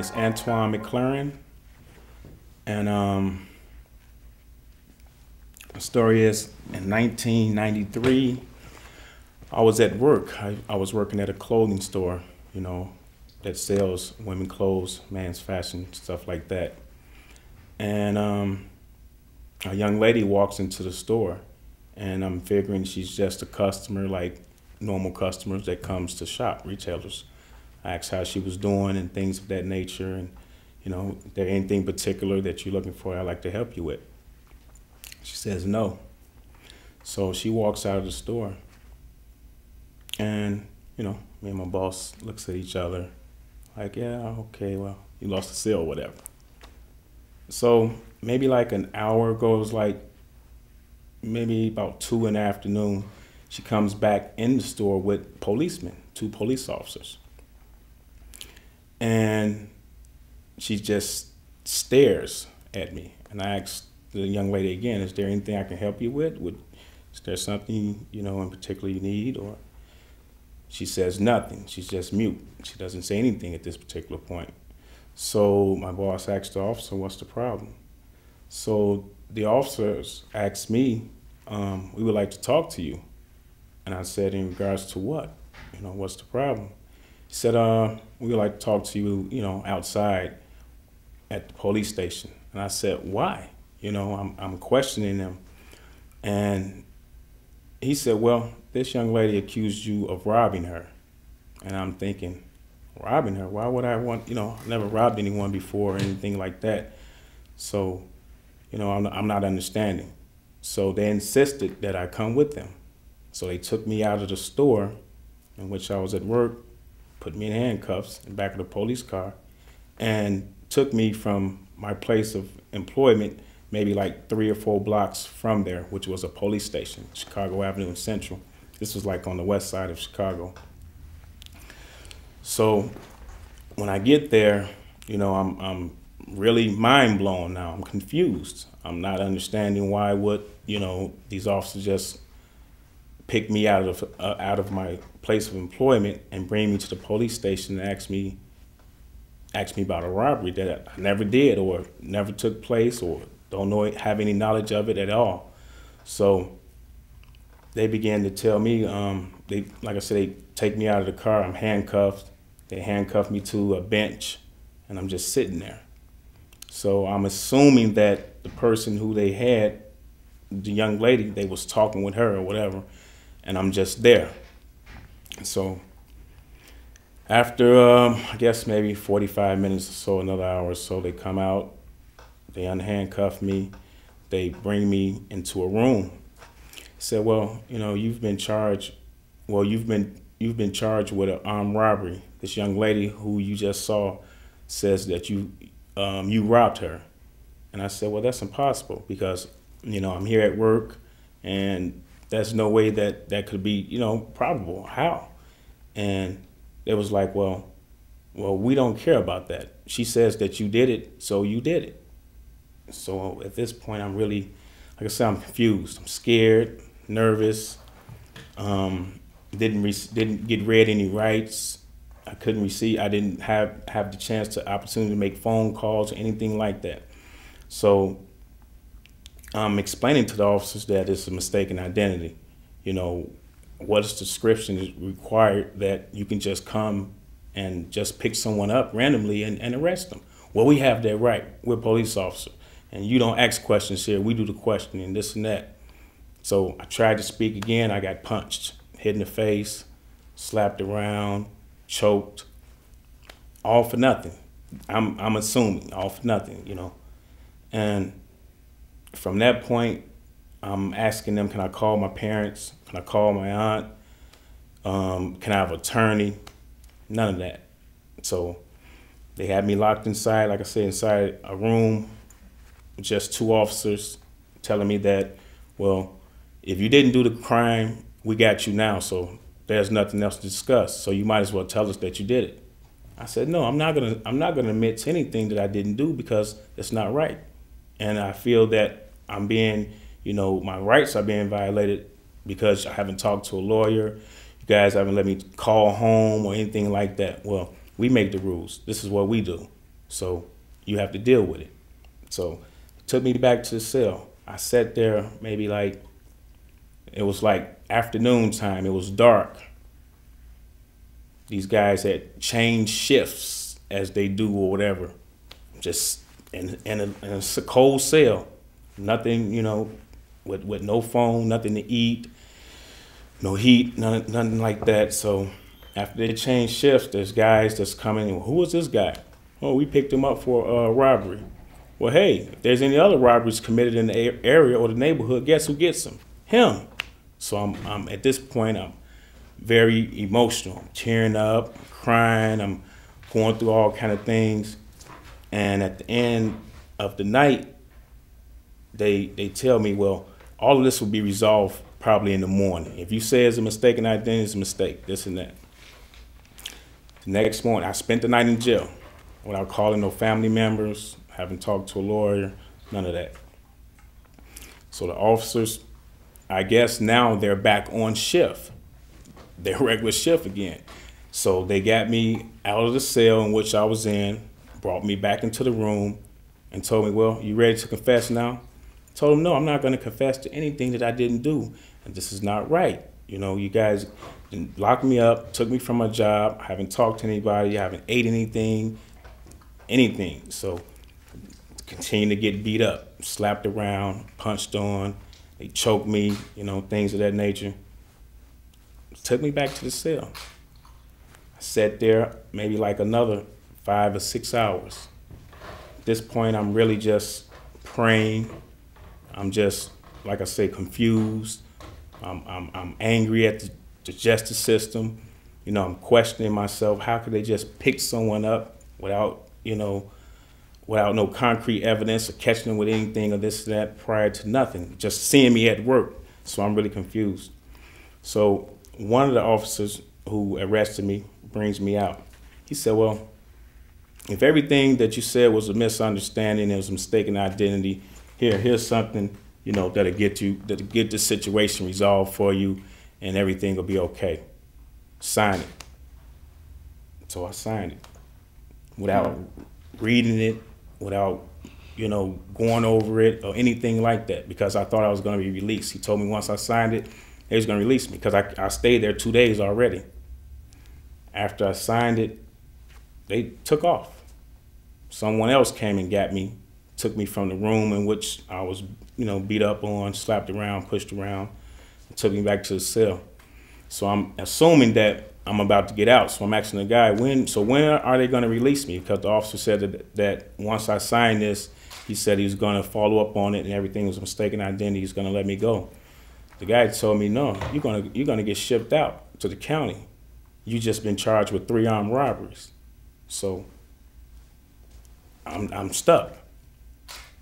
is Antoine MClairn, and the story is in 1993, I was at work. I was working at a clothing store, that sells women clothes, men's fashion, stuff like that. And a young lady walks into the store, and I'm figuring she's just a customer, like normal customers that comes to shop, retailers. I asked how she was doing and things of that nature, and if there anything particular that you're looking for, I'd like to help you with. She says no. So she walks out of the store, and me and my boss looks at each other like, yeah, okay, well, you lost the sale or whatever. So maybe like an hour goes, like maybe about 2 in the afternoon, she comes back in the store with policemen, 2 police officers. And she just stares at me. And I asked the young lady again, is there anything I can help you with? Is there something, in particular you need? Or she says nothing. She's just mute. She doesn't say anything at this particular point. So my boss asked the officer, what's the problem? So the officers asked me, we would like to talk to you. And I said, in regards to what? What's the problem? He said, we would like to talk to you, outside at the police station. And I said, why? I'm questioning them. And he said, well, this young lady accused you of robbing her. And I'm thinking, robbing her? Why would I want, I've never robbed anyone before or anything like that. So, I'm not understanding. So they insisted that I come with them. So they took me out of the store in which I was at work, put me in handcuffs in the back of the police car, and took me from my place of employment maybe like 3 or 4 blocks from there, which was a police station, Chicago Avenue and Central. This was like on the west side of Chicago. So when I get there, I'm really mind blown now. I'm confused. I'm not understanding why would, these officers just pick me out of my place of employment and bring me to the police station and ask me about a robbery that I never did or never took place or don't have any knowledge of it at all. So they began to tell me, like I said, they take me out of the car, I'm handcuffed. They handcuffed me to a bench and I'm just sitting there. So I'm assuming that the person who they had, the young lady, they was talking with her or whatever, and I'm just there. So after, I guess maybe 45 minutes or so, another hour or so, they come out, they unhandcuff me, they bring me into a room. Said, well, you've been charged, you've been charged with an armed robbery. This young lady who you just saw says that you robbed her. And I said, well, that's impossible because, I'm here at work and there's no way that could be, probable. How? And it was like, well, we don't care about that. She says that you did it, so you did it. So at this point, I'm really, like I said, I'm confused. I'm scared, nervous. Didn't get read any rights. I didn't have the chance to opportunity to make phone calls or anything like that. So I'm explaining to the officers that it's a mistaken identity. What is the description is required that you can just come and just pick someone up randomly and arrest them. Well, we have that right. We're police officers. And you don't ask questions here. We do the questioning, this and that. So I tried to speak again. I got punched, hit in the face, slapped around, choked, all for nothing. I'm assuming all for nothing, And from that point, I'm asking them, can I call my parents? Can I call my aunt? Can I have an attorney? None of that. So they had me locked inside, like I said, inside a room, just 2 officers telling me that, well, if you didn't do the crime, we got you now, so there's nothing else to discuss. So you might as well tell us that you did it. I said, no, I'm not gonna admit to anything that I didn't do because it's not right. And I feel that I'm being, my rights are being violated because I haven't talked to a lawyer. You guys haven't let me call home or anything like that. Well, we make the rules. This is what we do. So you have to deal with it. So it took me back to the cell. I sat there maybe like, it was like afternoon time. It was dark. These guys had changed shifts as they do or whatever. Just in a cold cell. Nothing, you know, with no phone, nothing to eat, no heat, nothing like that. So after they changed shifts, there's guys that's coming in. Who is this guy? Oh, we picked him up for robbery. Well, hey, if there's any other robberies committed in the area or the neighborhood, guess who gets them? Him. So I'm at this point, I'm very emotional. I'm tearing up, crying, I'm going through all kind of things. And at the end of the night, they tell me, well, all of this will be resolved probably in the morning. If you say it's a mistaken identity, it's a mistake, this and that. The next morning, I spent the night in jail without calling no family members, haven't talked to a lawyer, none of that. So the officers, I guess now they're back on shift, their regular shift again. So they got me out of the cell in which I was in, brought me back into the room and told me, well, you ready to confess now? I told them, no, I'm not going to confess to anything that I didn't do. And this is not right. You know, you guys locked me up, took me from my job. I haven't talked to anybody. I haven't ate anything. So continue to get beat up, slapped around, punched on. They choked me, you know, things of that nature. Took me back to the cell. I sat there maybe like another 5 or 6 hours. At this point, I'm really just praying. I'm just, like I say, confused. I'm angry at the justice system. You know, I'm questioning myself. How could they just pick someone up without, you know, without no concrete evidence or catching them with anything or this or that prior to nothing, just seeing me at work. So I'm really confused. So one of the officers who arrested me brings me out. He said, well, if everything that you said was a misunderstanding, it was a mistaken identity, here's something, you know, that'll get the situation resolved for you and everything will be okay. Sign it. So I signed it without reading it, without, you know, going over it or anything like that, because I thought I was going to be released. He told me once I signed it, they was going to release me because I stayed there 2 days already. After I signed it, they took off. Someone else came and got me, took me from the room in which I was, you know, beat up on, slapped around, pushed around, and took me back to the cell. So I'm assuming that I'm about to get out. So I'm asking the guy, when are they going to release me? Because the officer said that once I signed this, he said he was going to follow up on it and everything was a mistaken identity. He's going to let me go. The guy told me, no, you're going to get shipped out to the county. You just been charged with 3 armed robberies. So I'm stuck.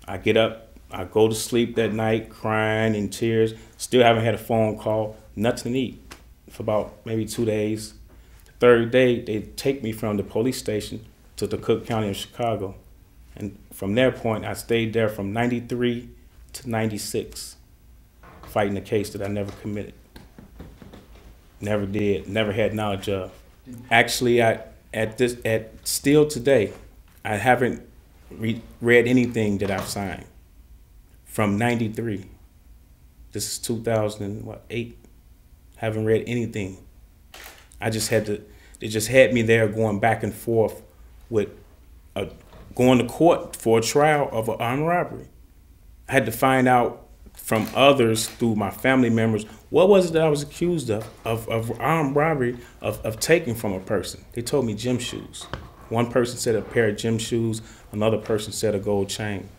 I get up, I go to sleep that night crying in tears. Still haven't had a phone call, nothing to eat for about maybe 2 days. The third day, they take me from the police station to the Cook County of Chicago. And from that point, I stayed there from 93 to 96, fighting a case that I never committed. Never did, never had knowledge of. Actually, still today, I haven't read anything that I've signed from 93. This is 2008. Haven't read anything. They just had me there going back and forth with going to court for a trial of an armed robbery. I had to find out from others through my family members, what was it that I was accused of armed robbery, of taking from a person? They told me gym shoes. One person said a pair of gym shoes, another person said a gold chain.